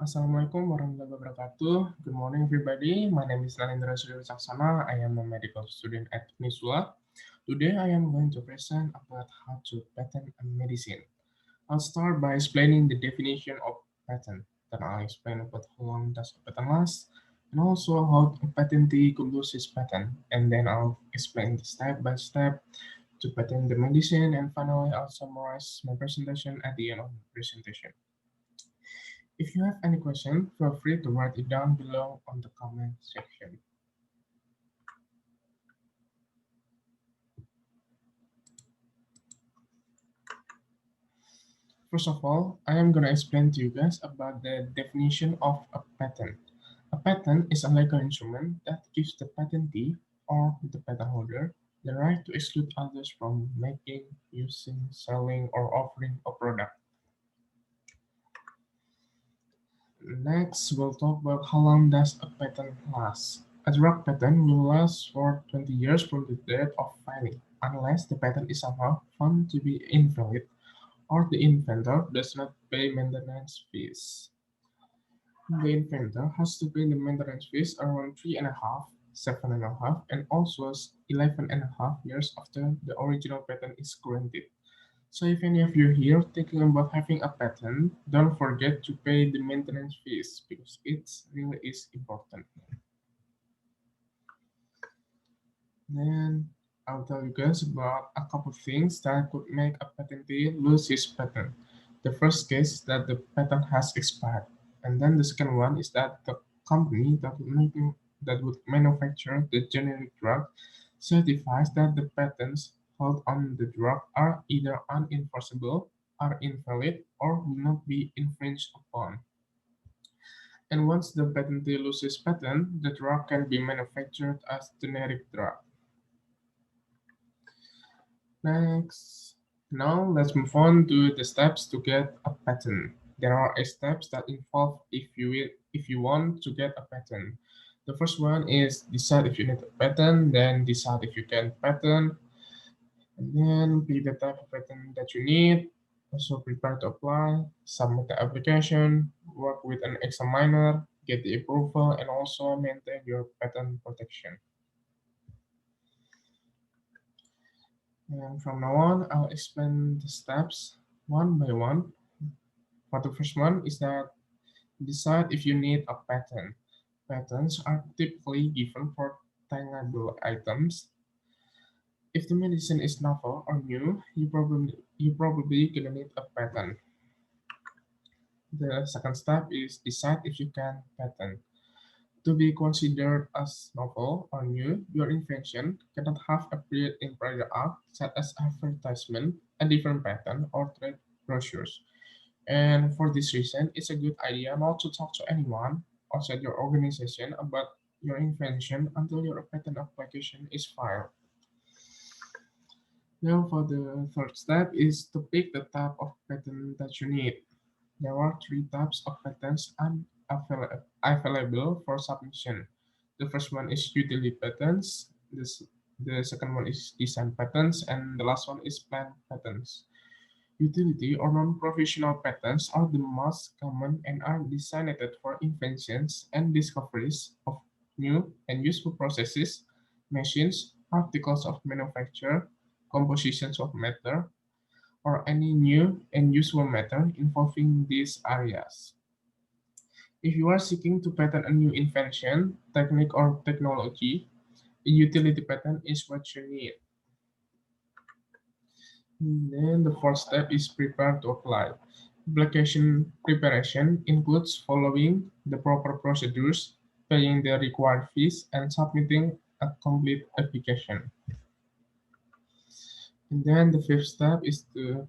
Assalamualaikum warahmatullahi wabarakatuh. Good morning, everybody. My name is Nalendra Surya Saksana. I am a medical student at Uniswa. Today, I am going to present about how to patent a medicine. I'll start by explaining the definition of patent. Then I'll explain about how long does a patent last, and also how a patentee could lose his patent. And then I'll explain the step by step to patent the medicine. And finally, I'll summarize my presentation at the end of the presentation. If you have any question, feel free to write it down below on the comment section. First of all, I am going to explain to you guys about the definition of a patent. A patent is a legal instrument that gives the patentee or the patent holder the right to exclude others from making, using, selling, or offering a product. Next, we'll talk about how long does a patent last. A drug patent will last for 20 years from the date of filing, unless the patent is somehow found to be invalid or the inventor does not pay maintenance fees. The inventor has to pay the maintenance fees around 3.5, 7.5, and also 11.5 years after the original patent is granted. So if any of you here thinking about having a patent, don't forget to pay the maintenance fees because it really is important. Then I'll tell you guys about a couple things that could make a patentee lose his patent. The first case is that the patent has expired, and then the second one is that the company that would manufacture the generic drug certifies that the patents held on the drug are either unenforceable, are invalid, or will not be infringed upon. And once the patentee loses patent, the drug can be manufactured as generic drug. Next. Now let's move on to the steps to get a patent. There are 8 steps that involve if you want to get a patent. The first one is decide if you need a patent, then decide if you can patent, and then pick the type of patent that you need. Also prepare to apply, submit the application, work with an examiner, get the approval, and also maintain your patent protection. And from now on, I'll explain the steps one by one. For the first one is that decide if you need a patent. Patents are typically given for tangible items. If the medicine is novel or new, you probably gonna need a patent. The second step is decide if you can patent. To be considered as novel or new, your invention cannot have appeared in prior art, such as advertisement, a different patent, or trade brochures. And for this reason, it's a good idea not to talk to anyone outside your organization about your invention until your patent application is filed. Now, for the third step is to pick the type of patent that you need. There are 3 types of patents available for submission. The first one is utility patents, the second one is design patents, and the last one is plant patents. Utility or non-professional patents are the most common and are designated for inventions and discoveries of new and useful processes, machines, articles of manufacture, compositions of matter, or any new and useful matter involving these areas. If you are seeking to patent a new invention, technique, or technology, a utility patent is what you need. Then the fourth step is prepare to apply. Application preparation includes following the proper procedures, paying the required fees, and submitting a complete application. And then the fifth step is to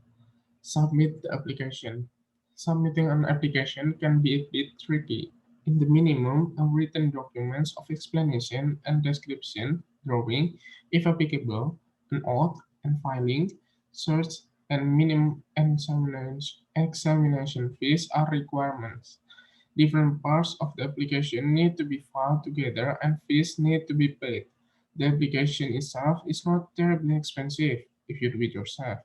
submit the application. Submitting an application can be a bit tricky. In the minimum, a written documents of explanation and description, drawing, if applicable, an oath and filing, search, and minimum examination fees are requirements. Different parts of the application need to be filed together and fees need to be paid. The application itself is not terribly expensive if you do it yourself,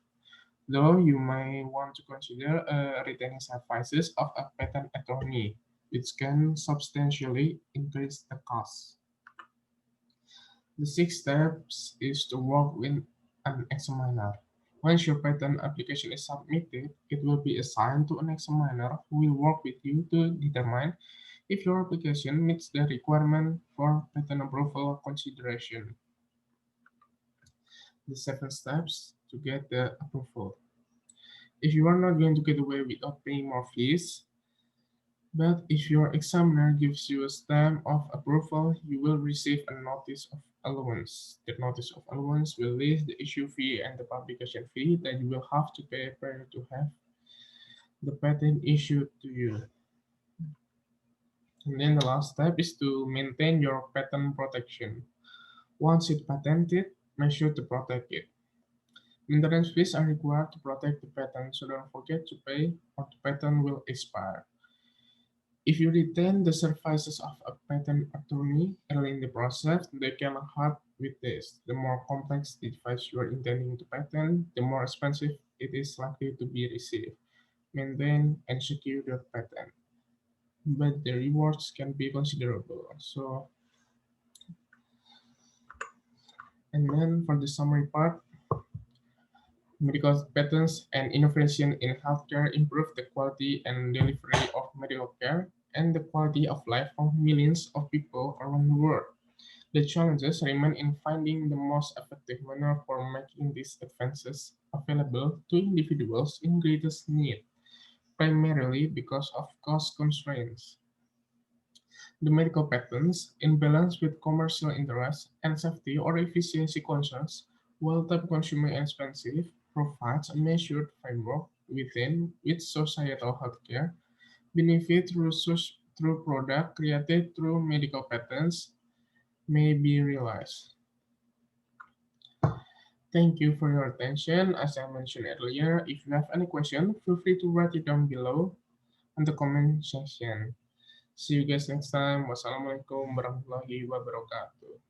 though you may want to consider retaining services of a patent attorney. which can substantially increase the cost. The sixth step is to work with an examiner. Once your patent application is submitted, it will be assigned to an examiner who will work with you to determine if your application meets the requirement for patent approval consideration. The seven steps to get the approval. If you are not going to get away without paying more fees, but if your examiner gives you a stamp of approval, you will receive a notice of allowance. The notice of allowance will list the issue fee and the publication fee that you will have to pay prior to have the patent issued to you. And then the last step is to maintain your patent protection. Once it's patented, make sure to protect it. Maintenance fees are required to protect the patent, so don't forget to pay or the patent will expire. If you retain the services of a patent attorney early in the process, they can help with this. The more complex the device you are intending to patent, the more expensive it is likely to be received, maintain, and secure your patent. But the rewards can be considerable. So, and then for the summary part, medical patents and innovation in healthcare improve the quality and delivery of medical care and the quality of life of millions of people around the world. The challenges remain in finding the most effective manner for making these advances available to individuals in greatest need, primarily because of cost constraints. The medical patents, in balance with commercial interests and safety or efficiency concerns, while time-consuming and expensive, provides a measured framework within which societal healthcare benefit through product created through medical patents may be realized. Thank you for your attention. As I mentioned earlier, if you have any question, feel free to write it down below in the comment section. See you guys next time. Wassalamualaikum warahmatullahi wabarakatuh.